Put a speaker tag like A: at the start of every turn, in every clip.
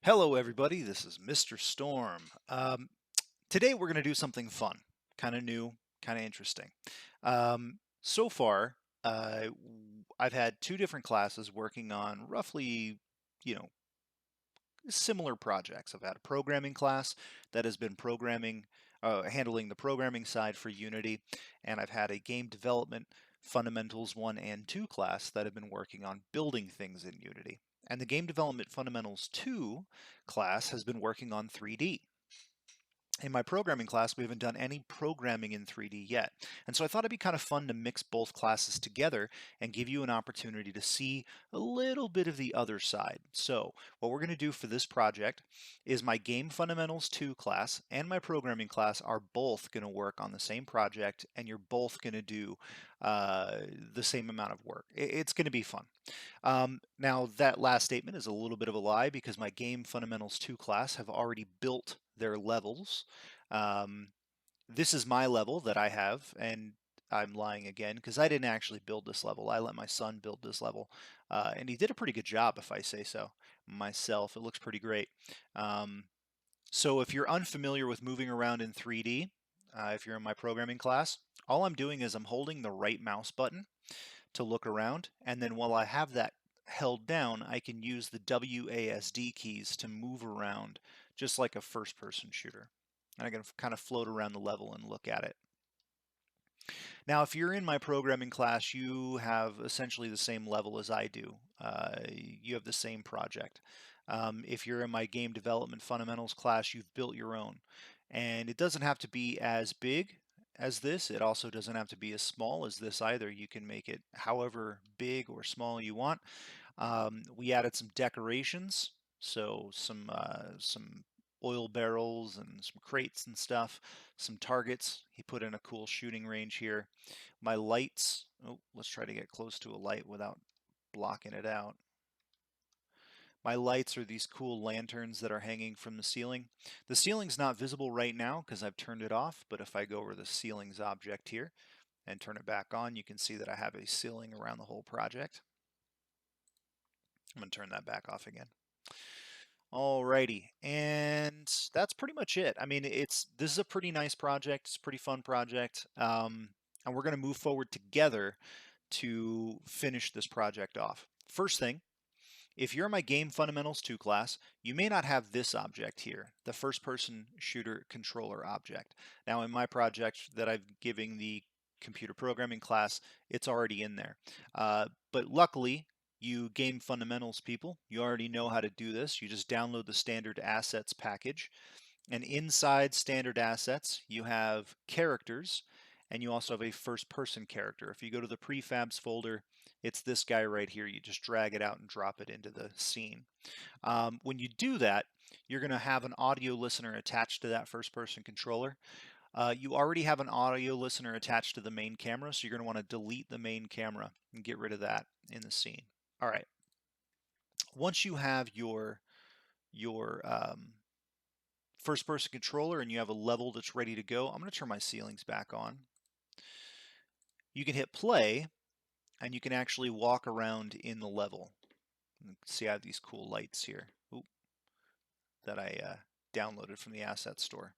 A: Hello, everybody. This is Mr. Storm. Today, we're going to do something fun, kind of new, kind of interesting. So far, I've had two different classes working on roughly, you know, similar projects. I've had a programming class that has been handling the programming side for Unity, and I've had a game development fundamentals 1 and 2 class that have been working on building things in Unity. And the game development fundamentals 2 class has been working on 3D. In my programming class, we haven't done any programming in 3D yet. And so I thought it'd be kind of fun to mix both classes together and give you an opportunity to see a little bit of the other side. So what we're going to do for this project is my Game Fundamentals 2 class and my programming class are both going to work on the same project, and you're both going to do the same amount of work. It's going to be fun. Now, that last statement is a little bit of a lie because my Game Fundamentals 2 class have already built their levels. Um, this is my level that I have, and I'm lying again because I didn't actually build this level. I let my son build this level, and he did a pretty good job, if I say so myself. It looks pretty great. Um, so if you're unfamiliar with moving around in 3D, if you're in my programming class, all I'm doing is I'm holding the right mouse button to look around, and then while I have that held down, I can use the WASD keys to move around just like a first-person shooter. And I can kind of float around the level and look at it. Now, if you're in my programming class, you have essentially the same level as I do. You have the same project. If you're in my game development fundamentals class, you've built your own. And it doesn't have to be as big as this. It also doesn't have to be as small as this either. You can make it however big or small you want. We added some decorations, so some oil barrels and some crates and stuff, some targets. He put in a cool shooting range here. My lights, oh, let's try to get close to a light without blocking it out. My lights are these cool lanterns that are hanging from the ceiling. The ceiling's not visible right now because I've turned it off, but if I go over the ceiling's object here and turn it back on, you can see that I have a ceiling around the whole project. I'm going to turn that back off again. Alrighty, and that's pretty much it. I mean, this is a pretty nice project. It's a pretty fun project, and we're going to move forward together to finish this project off. First thing, if you're in my Game Fundamentals 2 class, you may not have this object here, the first-person shooter controller object. Now, in my project that I'm giving the computer programming class, it's already in there. But luckily, you game fundamentals people, you already know how to do this. You just download the standard assets package. And inside standard assets, you have characters, and you also have a first person character. If you go to the prefabs folder, it's this guy right here. You just drag it out and drop it into the scene. When you do that, you're going to have an audio listener attached to that first person controller. You already have an audio listener attached to the main camera, so you're going to want to delete the main camera and get rid of that in the scene. All right. Once you have your first person controller and you have a level that's ready to go, I'm going to turn my ceilings back on. You can hit play and you can actually walk around in the level. See, I have these cool lights here that I downloaded from the asset store.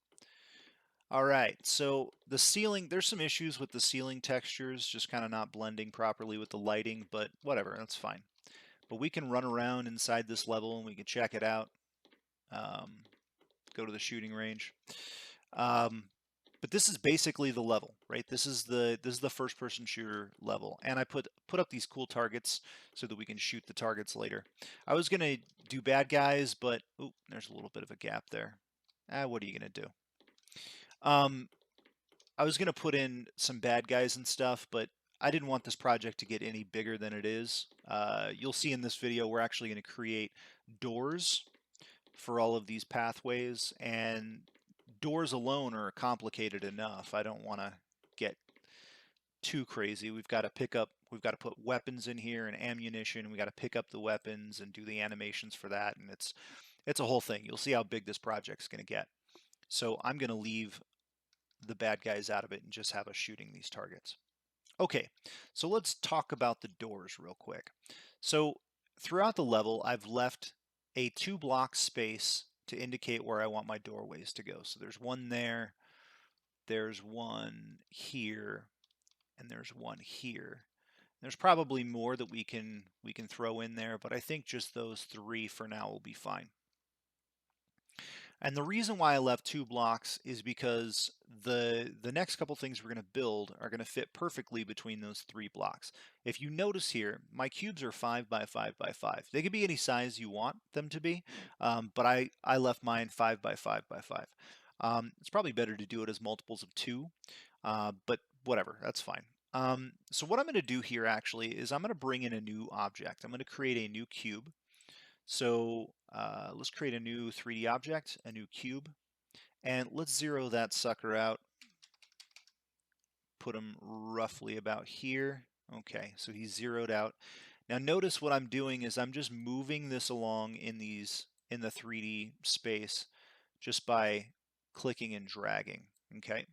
A: All right, so the ceiling, there's some issues with the ceiling textures, just kind of not blending properly with the lighting, but whatever, that's fine. But we can run around inside this level and we can check it out. Go to the shooting range. But this is basically the level, right? This is the first person shooter level. And I put up these cool targets so that we can shoot the targets later. I was gonna do bad guys, but ooh, there's a little bit of a gap there. What are you gonna do? I was gonna put in some bad guys and stuff, but I didn't want this project to get any bigger than it is. You'll see in this video we're actually gonna create doors for all of these pathways, and doors alone are complicated enough. I don't want to get too crazy. We've got to put weapons in here and ammunition. We got to pick up the weapons and do the animations for that, and it's a whole thing. You'll see how big this project's going to get. So I'm going to leave the bad guys out of it and just have us shooting these targets. Okay, so let's talk about the doors real quick. So throughout the level, I've left a 2-block space to indicate where I want my doorways to go. So there's one there, there's one here, and there's one here. There's probably more that we can throw in there, but I think just those 3 for now will be fine. And the reason why I left 2 blocks is because the next couple things we're going to build are going to fit perfectly between those 3 blocks. If you notice here, my cubes are 5 by 5 by 5. They can be any size you want them to be, but I left mine 5 by 5 by 5. It's probably better to do it as multiples of 2, but whatever, that's fine. So what I'm going to do here actually is I'm going to bring in a new object. I'm going to create a new cube. So let's create a new 3D object, a new cube, and let's zero that sucker out. Put him roughly about here. Okay, so he's zeroed out. Now notice what I'm doing is I'm just moving this along in the 3D space just by clicking and dragging. Okay.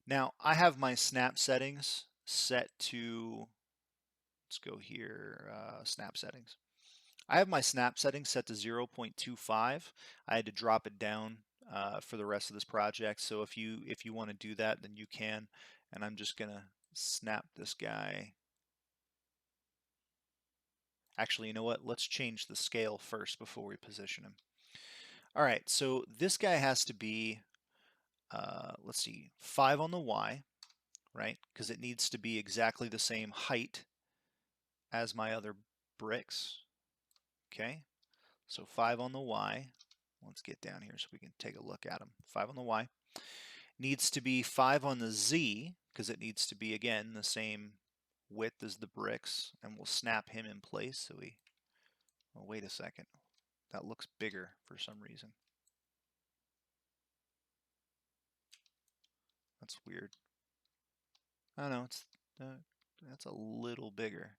A: Now I have my snap settings set to, let's go here, snap settings. I have my snap settings set to 0.25. I had to drop it down for the rest of this project. So if you want to do that, then you can. And I'm just gonna snap this guy. Actually, you know what? Let's change the scale first before we position him. All right, so this guy has to be, let's see, 5 on the Y, right? Because it needs to be exactly the same height as my other bricks. Okay, so 5 on the Y. Let's get down here so we can take a look at them. 5 on the Y. Needs to be 5 on the Z, because it needs to be, again, the same width as the bricks. And we'll snap him in place. So well, wait a second. That looks bigger for some reason. That's weird. Oh no, that's a little bigger.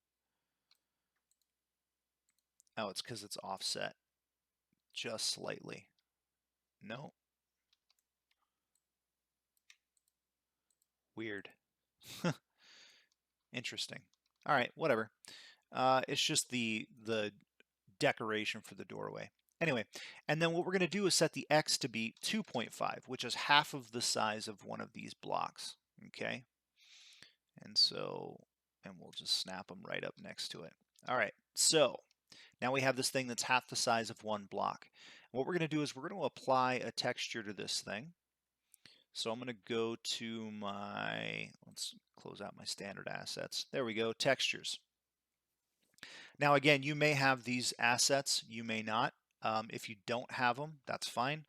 A: Oh, it's because it's offset just slightly. No. Weird. Interesting. All right, whatever. It's just the decoration for the doorway. Anyway, and then what we're going to do is set the X to be 2.5, which is half of the size of one of these blocks. Okay. And we'll just snap them right up next to it. All right. So now we have this thing that's half the size of one block. What we're going to do is we're going to apply a texture to this thing. So I'm going to go to let's close out my standard assets. There we go, textures. Now again, you may have these assets, you may not. If you don't have them, that's fine.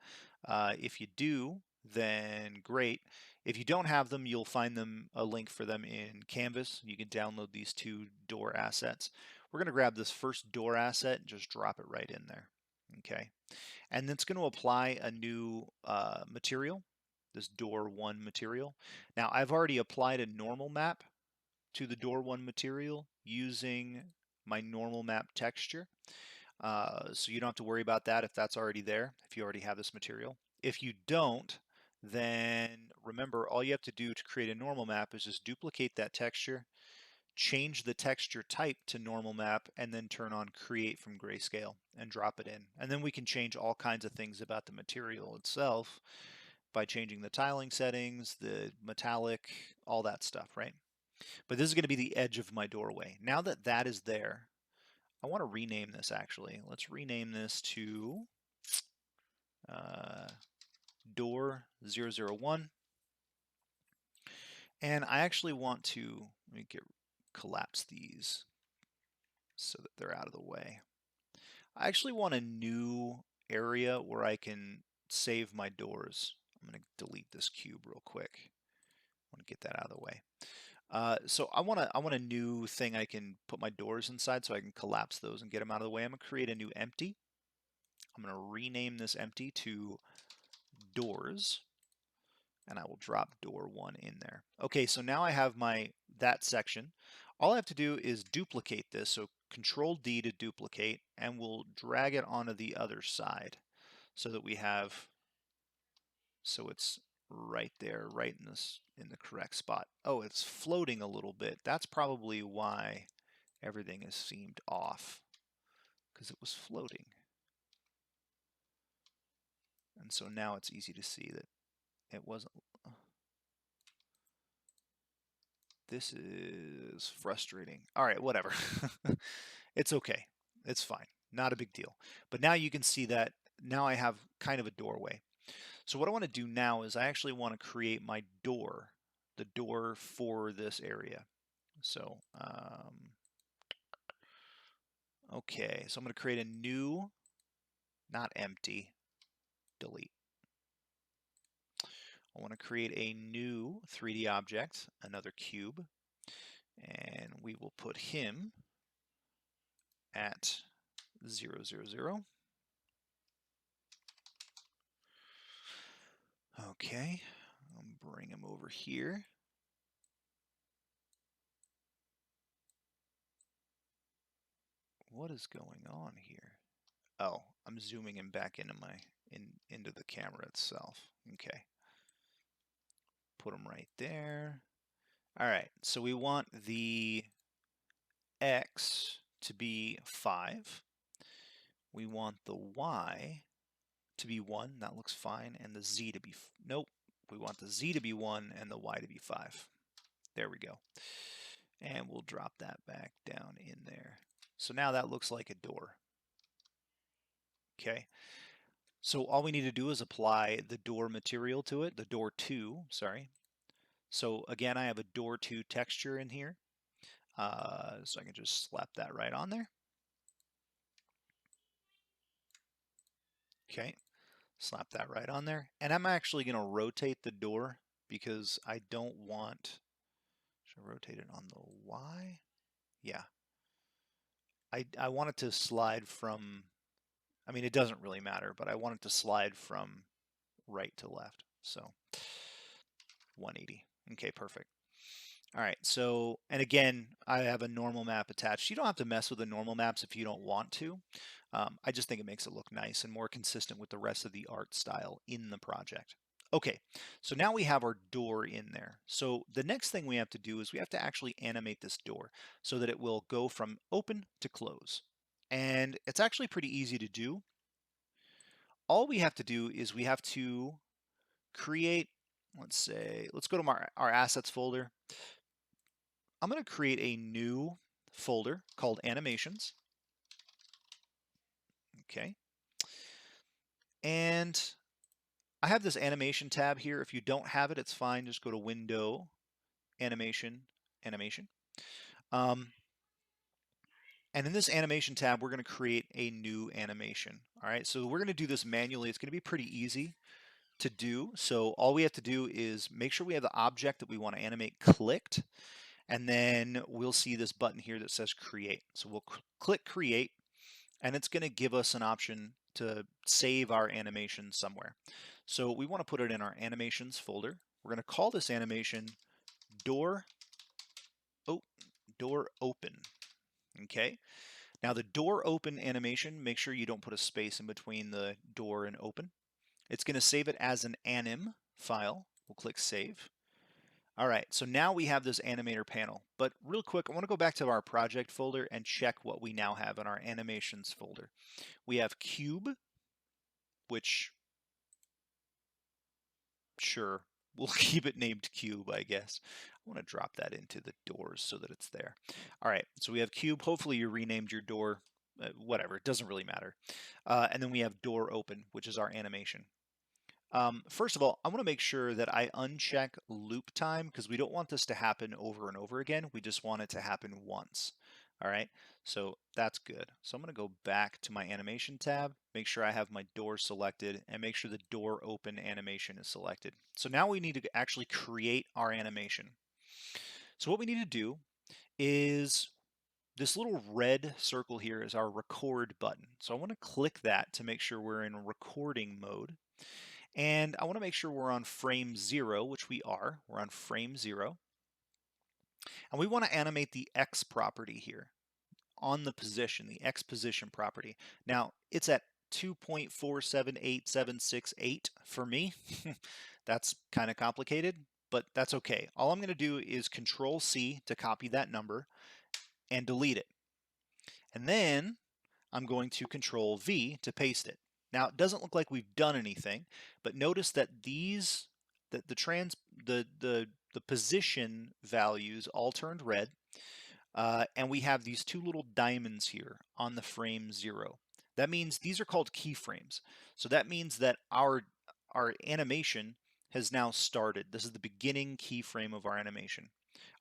A: If you do, then great. If you don't have them, you'll find a link for them in Canvas. You can download these 2 door assets. We're going to grab this first door asset and just drop it right in there. Okay. And it's going to apply a new material, this door 1 material. Now I've already applied a normal map to the door 1 material using my normal map texture. So you don't have to worry about that if that's already there, if you already have this material. If you don't, then remember all you have to do to create a normal map is just duplicate that texture, change the texture type to normal map, and then turn on create from grayscale and drop it in. And then we can change all kinds of things about the material itself by changing the tiling settings, the metallic, all that stuff, right? But this is going to be the edge of my doorway. Now that that is there, I want to rename this actually. Let's rename this to door 001. And I actually want to, let me collapse these so that they're out of the way. I actually want a new area where I can save my doors. I'm going to delete this cube real quick. I want to get that out of the way. So I want a new thing I can put my doors inside so I can collapse those and get them out of the way. I'm going to create a new empty. I'm going to rename this empty to doors, and I will drop door 1 in there. Okay, so now I have that section. All I have to do is duplicate this, so Control D to duplicate, and we'll drag it onto the other side so that we have, so it's right there, right in the correct spot. Oh, it's floating a little bit. That's probably why everything has seemed off, because it was floating. And so now it's easy to see that it wasn't. This is frustrating. All right, whatever. It's okay. It's fine. Not a big deal. But now you can see that now I have kind of a doorway. So what I want to do now is I actually want to create my door, the door for this area. So, okay, so I'm going to create a new, not empty, delete. I want to create a new 3D object, another cube, and we will put him at 0, 0, 0. Okay, I'll bring him over here. What is going on here? Oh, I'm zooming him back into into the camera itself. Okay. Put him right there. All right, so we want the X to be 5. We want the Y to be 1. That looks fine. And the Z to be, nope. We want the Z to be 1 and the Y to be 5. There we go. And we'll drop that back down in there. So now that looks like a door. Okay. So all we need to do is apply the door material to it, the door 2, sorry. So again, I have a door 2 texture in here. So I can just slap that right on there. Okay, slap that right on there. And I'm actually going to rotate the door because I don't want, should I rotate it on the Y? Yeah. I want it to slide from, I mean, it doesn't really matter, but I want it to slide from right to left. So 180. Okay, perfect. All right, so, and again, I have a normal map attached. You don't have to mess with the normal maps if you don't want to. I just think it makes it look nice and more consistent with the rest of the art style in the project. Okay, so now we have our door in there. So the next thing we have to do is we have to actually animate this door so that it will go from open to close. And it's actually pretty easy to do. All we have to do is we have to create, let's go to our assets folder. I'm going to create a new folder called animations. Okay. And I have this animation tab here. If you don't have it, it's fine. Just go to Window, Animation, Animation. And in this animation tab, we're going to create a new animation. All right. So we're going to do this manually. It's going to be pretty easy to do. So all we have to do is make sure we have the object that we want to animate clicked. And then we'll see this button here that says create. So we'll click create, and it's going to give us an option to save our animation somewhere. So we want to put it in our animations folder. We're going to call this animation door open. Okay. Now the door open animation, make sure you don't put a space in between the door and open. It's going to save it as an anim file. We'll click save. All right, so now we have this animator panel. But real quick, I want to go back to our project folder and check what we now have in our animations folder. We have cube, which, sure, we'll keep it named cube, I guess. I want to drop that into the doors so that it's there. All right, so we have cube. Hopefully you renamed your door, whatever, it doesn't really matter. And then we have door open, which is our animation. First of all, I want to make sure that I uncheck loop time because we don't want this to happen over and over again. We just want it to happen once. All right, so that's good. So I'm going to go back to my animation tab, make sure I have my door selected, and make sure the door open animation is selected. So now we need to actually create our animation. So what we need to do is this little red circle here is our record button. So I want to click that to make sure we're in recording mode. And I want to make sure we're on frame 0, which we are. We're on frame 0. And we want to animate the X property here on the position, the X position property. Now, it's at 2.478768 for me. That's kind of complicated, but that's okay. All I'm going to do is Control C to copy that number and delete it. And then I'm going to Control V to paste it. Now it doesn't look like we've done anything, but notice that the position values all turned red, and we have these two little diamonds here on the frame 0. That means these are called keyframes. So that means that our animation has now started. This is the beginning keyframe of our animation.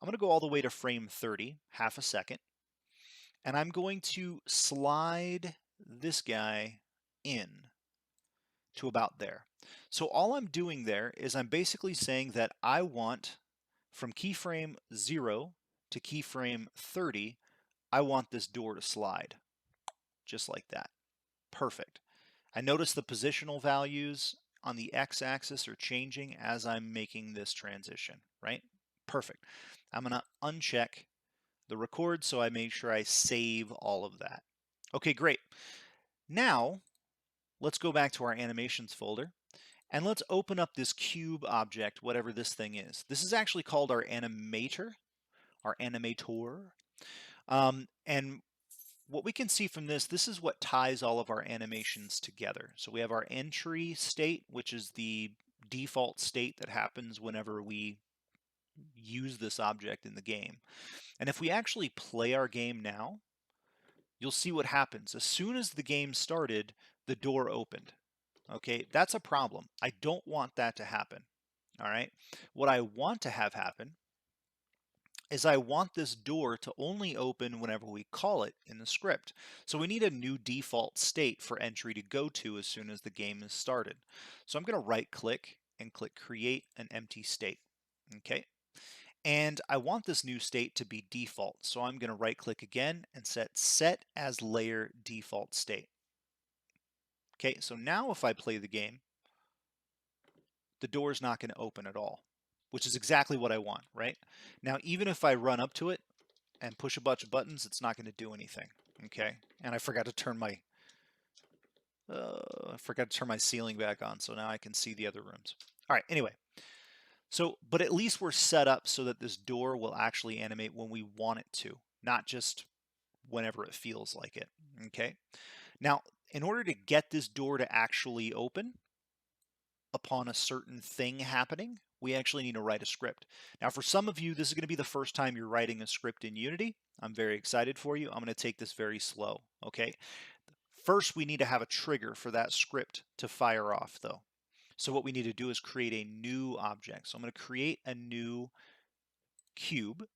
A: I'm going to go all the way to frame 30, half a second, and I'm going to slide this guy in to about there. So all I'm doing there is I'm basically saying that I want from keyframe 0 to keyframe 30, I want this door to slide, just like that. Perfect. I notice the positional values on the x-axis are changing as I'm making this transition, right? Perfect. I'm going to uncheck the record so I make sure I save all of that. Okay, great. Now, let's go back to our animations folder and let's open up this cube object, whatever this thing is. This is actually called our animator, our animator. And what we can see from this is what ties all of our animations together. So we have our entry state, which is the default state that happens whenever we use this object in the game. And if we actually play our game now, you'll see what happens. As soon as the game started, the door opened. Okay, that's a problem. I don't want that to happen. All right, what I want to have happen is I want this door to only open whenever we call it in the script. So we need a new default state for entry to go to as soon as the game is started. So I'm going to right click and click create an empty state. Okay. And I want this new state to be default. So I'm going to right click again and set as layer default state. Okay. So now if I play the game, the door is not going to open at all, which is exactly what I want, right? Now, even if I run up to it and push a bunch of buttons, it's not going to do anything. Okay, and I forgot to turn my ceiling back on, so now I can see the other rooms. All right. Anyway, so but at least we're set up so that this door will actually animate when we want it to, not just whenever it feels like it. Okay. Now, in order to get this door to actually open upon a certain thing happening, we actually need to write a script. Now, for some of you, this is going to be the first time you're writing a script in Unity. I'm very excited for you. I'm going to take this very slow, okay? First, we need to have a trigger for that script to fire off, though. So what we need to do is create a new object. So I'm going to create a new cube.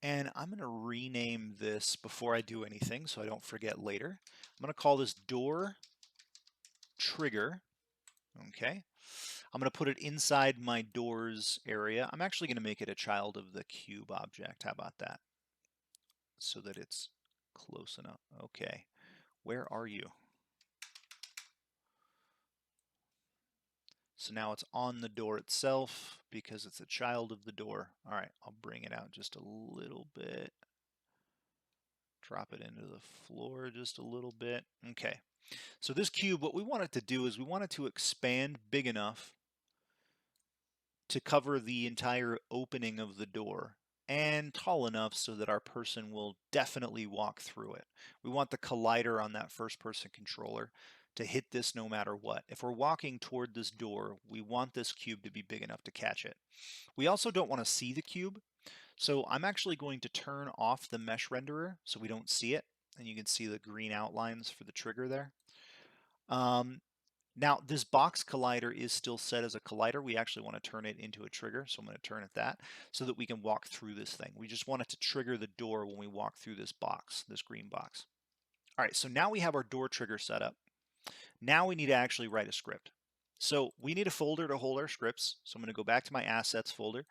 A: And I'm going to rename this before I do anything so I don't forget later. I'm going to call this door trigger, okay? I'm going to put it inside my doors area. I'm actually going to make it a child of the cube object. How about that? So that it's close enough. Okay. Where are you? So now it's on the door itself because it's a child of the door. All right, I'll bring it out just a little bit. Drop it into the floor just a little bit. Okay. So this cube, what we want it to do is we want it to expand big enough to cover the entire opening of the door and tall enough so that our person will definitely walk through it. We want the collider on that first person controller to hit this no matter what. If we're walking toward this door, we want this cube to be big enough to catch it. We also don't want to see the cube, so I'm actually going to turn off the mesh renderer so we don't see it, and you can see the green outlines for the trigger there. Now, this box collider is still set as a collider. We actually want to turn it into a trigger, so I'm going to turn it that so that we can walk through this thing. We just want it to trigger the door when we walk through this box, this green box. All right, so now we have our door trigger set up. Now we need to actually write a script. So we need a folder to hold our scripts. So I'm going to go back to my assets folder,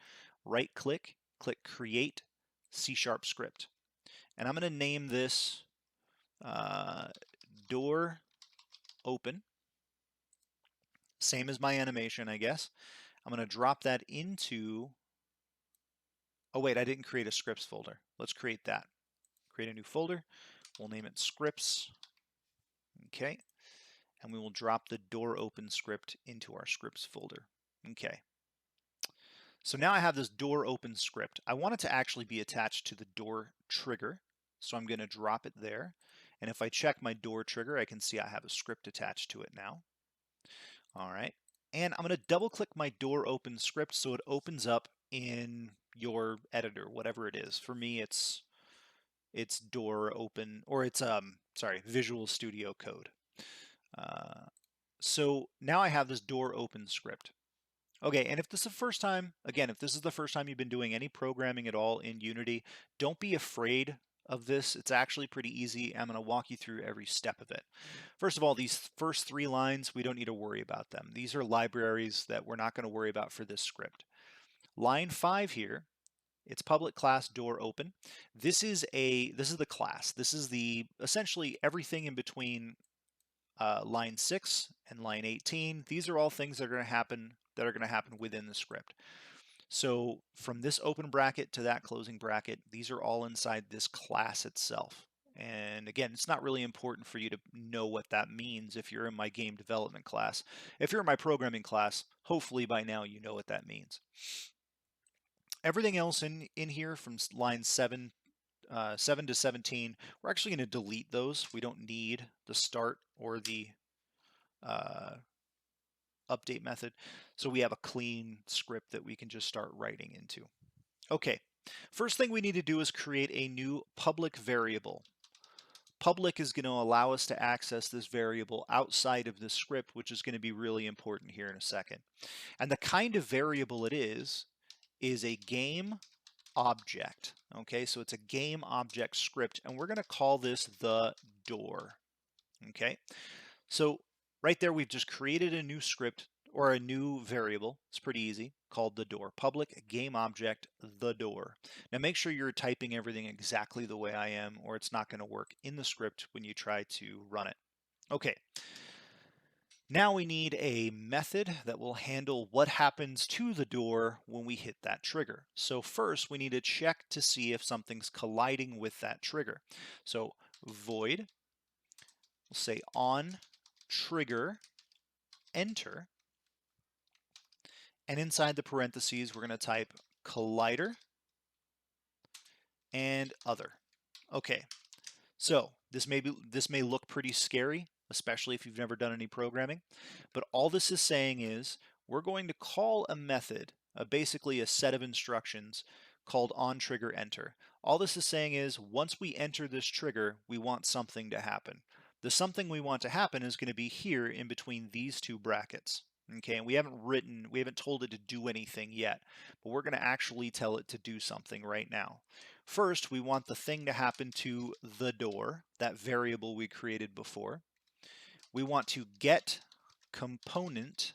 A: right click, click create C# script. And I'm going to name this door open. Same as my animation, I guess. I'm going to drop that into, oh wait, I didn't create a scripts folder. Let's create that. Create a new folder. We'll name it scripts. Okay. And we will drop the door open script into our scripts folder. Okay. So now I have this door open script. I want it to actually be attached to the door trigger. So I'm going to drop it there. And if I check my door trigger, I can see I have a script attached to it now. All right. And I'm going to double click my door open script so it opens up in your editor, whatever it is. For me, it's door open, or it's Visual Studio Code. So now I have this door open script. Okay, and if this is the first time, again, if this is the first time you've been doing any programming at all in Unity, don't be afraid of this. It's actually pretty easy. I'm going to walk you through every step of it. First of all, these first 3 lines, we don't need to worry about them. These are libraries that we're not going to worry about for this script. Line 5 here, it's public class door open. This is the class. This is the essentially everything in between line 6 and line 18. These are all things that are going to happen within the script. So from this open bracket to that closing bracket, these are all inside this class itself. And again, it's not really important for you to know what that means if you're in my game development class. If you're in my programming class, hopefully by now you know what that means. Everything else in here from line 7 to 17, we're actually going to delete those. We don't need the start or the update method. So we have a clean script that we can just start writing into. Okay, first thing we need to do is create a new public variable. Public is going to allow us to access this variable outside of this script, which is going to be really important here in a second. And the kind of variable it is a game object. Okay, so it's a game object script, and we're going to call this the door. Okay, so right there we've just created a new script or a new variable. It's pretty easy, called the door. Public game object the door. Now make sure you're typing everything exactly the way I am, or it's not going to work in the script when you try to run it. Okay. Now we need a method that will handle what happens to the door when we hit that trigger. So first we need to check to see if something's colliding with that trigger. So void, we'll say on trigger enter, and inside the parentheses we're going to type collider and other. Okay, so this may look pretty scary, especially if you've never done any programming, but all this is saying is we're going to call a method, basically a set of instructions called onTriggerEnter. All this is saying is once we enter this trigger, we want something to happen. The something we want to happen is going to be here in between these two brackets. Okay, and we haven't told it to do anything yet, but we're going to actually tell it to do something right now. First, we want the thing to happen to the door, that variable we created before. We want to get component,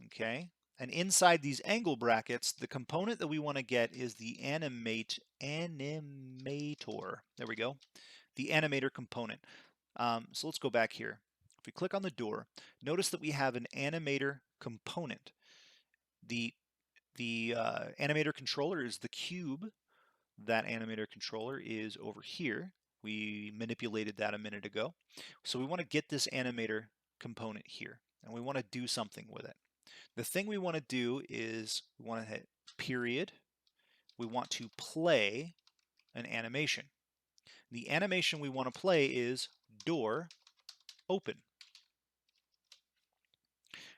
A: okay? And inside these angle brackets, the component that we want to get is the animator. There we go. The animator component. So let's go back here. If we click on the door, notice that we have an animator component. The animator controller is the cube. That animator controller is over here. We manipulated that a minute ago. So we want to get this animator component here, and we want to do something with it. The thing we want to do is we want to hit period. We want to play an animation. The animation we want to play is door open.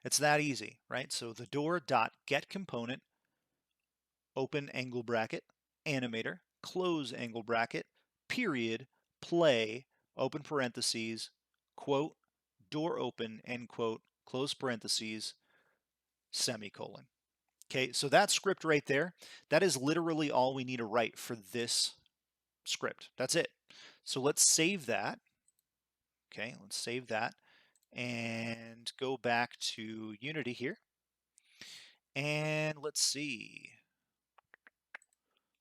A: It's that easy, right? So the door.getComponent, open angle bracket, animator, close angle bracket, period, play, open parentheses, quote, door open, end quote, close parentheses, semicolon. Okay, so that script right there, that is literally all we need to write for this script. That's it. So let's save that. Okay, let's save that and go back to Unity here. And let's see.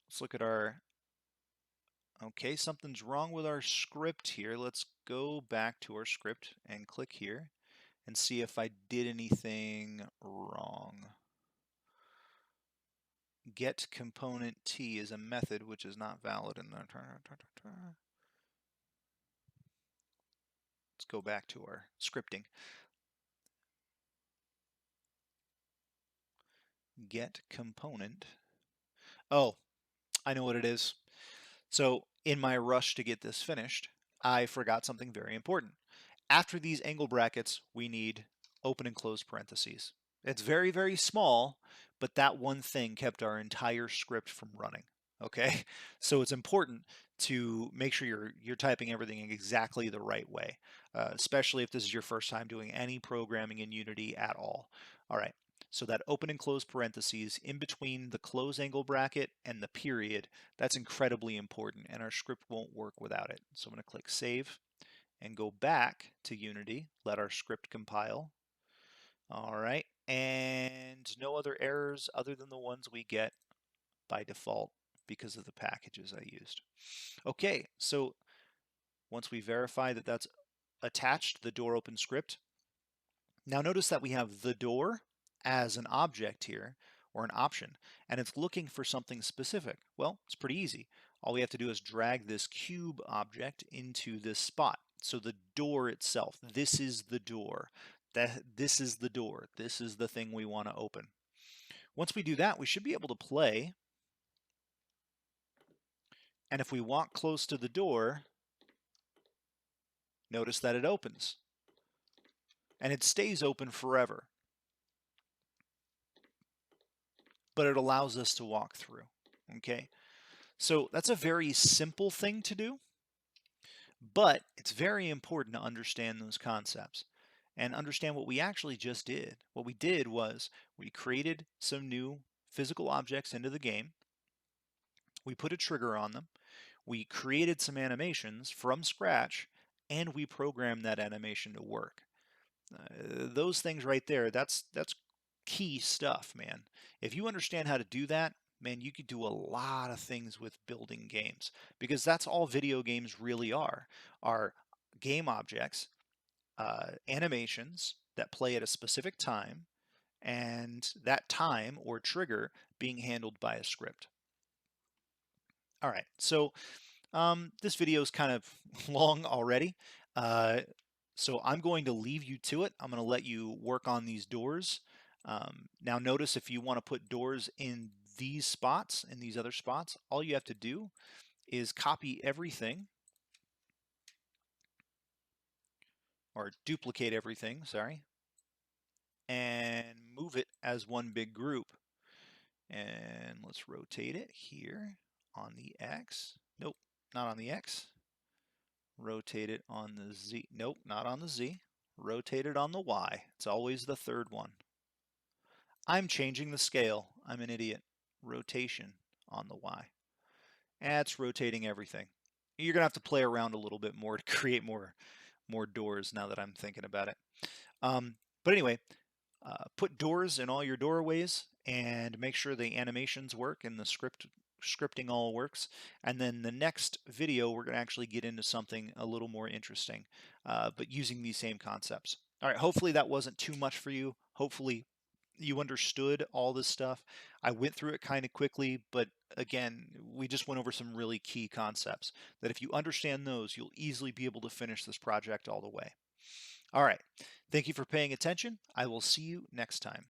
A: Let's look at our, okay, something's wrong with our script here. Let's go back to our script and click here and see if I did anything wrong. Get component T is a method which is not valid in the. Let's go back to our scripting. Get component. Oh, I know what it is. So In my rush to get this finished, I forgot something very important. After these angle brackets, we need open and close parentheses. It's very, very small, but that one thing kept our entire script from running. Okay, so it's important to make sure you're typing everything in exactly the right way, especially if this is your first time doing any programming in Unity at all. All right, so that open and close parentheses in between the close angle bracket and the period, that's incredibly important, and our script won't work without it. So I'm going to click Save and go back to Unity, let our script compile. All right, and no other errors other than the ones we get by default because of the packages I used. Okay, so once we verify that that's attached to the door open script, now notice that we have the door as an object here, or an option, and it's looking for something specific. Well, it's pretty easy. All we have to do is drag this cube object into this spot. So the door itself, this is the door. This is the door. This is the thing we want to open. Once we do that, we should be able to play. And if we walk close to the door, notice that it opens. And it stays open forever. But it allows us to walk through. Okay? So that's a very simple thing to do, but it's very important to understand those concepts and understand what we actually just did. What we did was we created some new physical objects into the game. We put a trigger on them. We created some animations from scratch, and we programmed that animation to work. Those things right there, that's key stuff, man. If you understand how to do that, man, you could do a lot of things with building games, because that's all video games really are game objects, animations that play at a specific time, and that time or trigger being handled by a script. All right, so this video is kind of long already, uh, so I'm going to leave you to it. I'm going to let you work on these doors. Now notice, if you want to put doors in these spots, in these other spots, all you have to do is copy everything, or duplicate everything, sorry, and move it as one big group. And let's rotate it here on the X. Nope, not on the X. Rotate it on the Z. Nope, not on the Z. Rotate it on the Y. It's always the third one. I'm changing the scale. I'm an idiot. Rotation on the Y. That's rotating everything. You're going to have to play around a little bit more to create more doors now that I'm thinking about it. But anyway, put doors in all your doorways and make sure the animations work and the scripting all works. And then the next video, we're going to actually get into something a little more interesting, but using these same concepts. All right, hopefully that wasn't too much for you. Hopefully you understood all this stuff. I went through it kind of quickly, but again, we just went over some really key concepts that if you understand those, you'll easily be able to finish this project all the way. All right. Thank you for paying attention. I will see you next time.